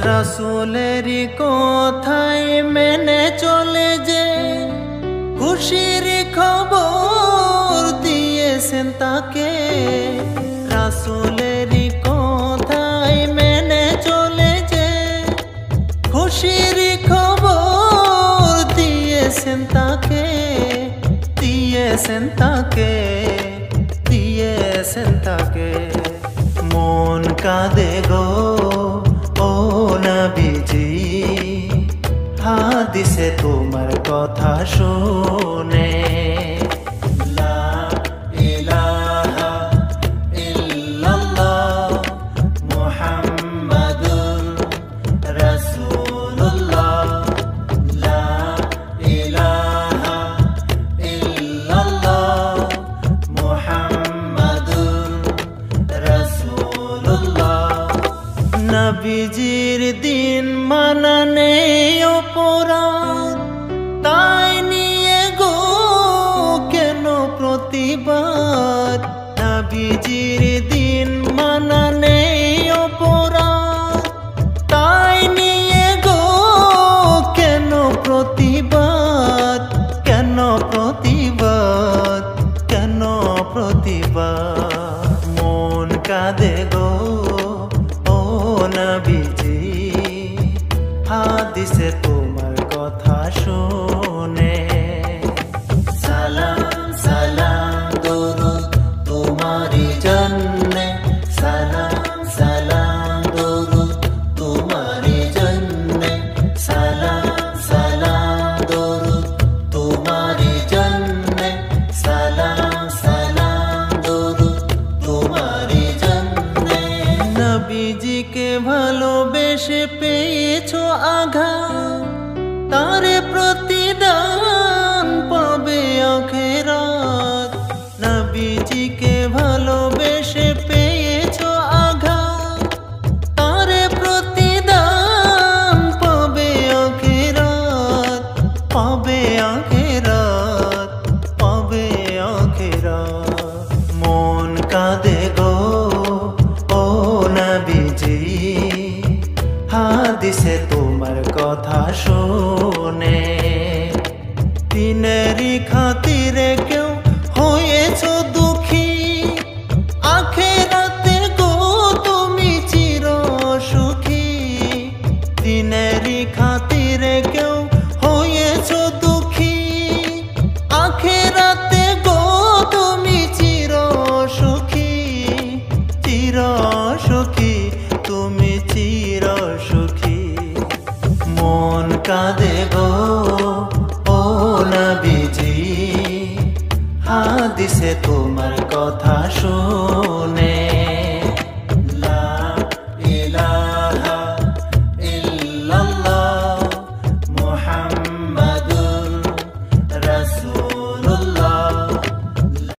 রাসূলেরই কথাই মেনে চলে যে খুশির খবর দিয়েছেন তাকে। রাসূলেরই কথাই মেনে চলে যে খুশির খবর দিয়েছেন তাকে, দিয়েছেন তাকে, দিয়েছেন তাকে। মন কাঁদে গো ও নবীজি, হাদিসে তোমার কথা শুনে। লা ইলাহা ইল্লাল্লাহ মুহাম্মাদুর রাসূলুল্লাহ। লা ইলাহা ইল্লাল্লাহ মুহাম্মাদুর রাসূলুল্লাহ। নবীজির দিন মানা নেই অপরাধ, তাই নিয়ে গো কেন প্রতিবাদ। নবীজির দিন মানা নেই অপরাধ, তাই নিয়ে গো কেন প্রতিবাদ, কেন প্রতিবাদ, কেন প্রতিবাদ। মন কাঁদে গো ও নবীজি, হাদিসে তোমার কথা শুনে। সালাম সালাম দরুদ তোমারি জন্যে, সালাম সালাম দরুদ তোমারি জন্যে, সালাম সালাম দরুদ তোমারি জন্যে, সালাম সালাম দরুদ তোমারি জন্যে। নবীজিকে ভালোবেসে পেয়েছো আঘাত, তারে প্রতিদান পাবে আখিরাত। নবীজিকে ভালোবেসে পেয়েছো আঘাত, তারে প্রতিদান পাবে আখিরাত, পাবে আখিরাত, পাবে আখিরাত। মন কাঁদে গো ও নবীজি, হাদিসে তোমার কথা শুনে। দিনেরই খাতিরে কেউ হয়েছো দুঃখী, আখিরাতে গো তুমি চির সুখী। দিনেরই খাতিরে কেউ হয়েছো দুঃখী, আখিরাতে গো তুমি চির সুখী, চির সুখী, তুমি চির সুখী। মন কাঁদে গো ও নবীজি, হাদিসে তোমার কথা শুনে।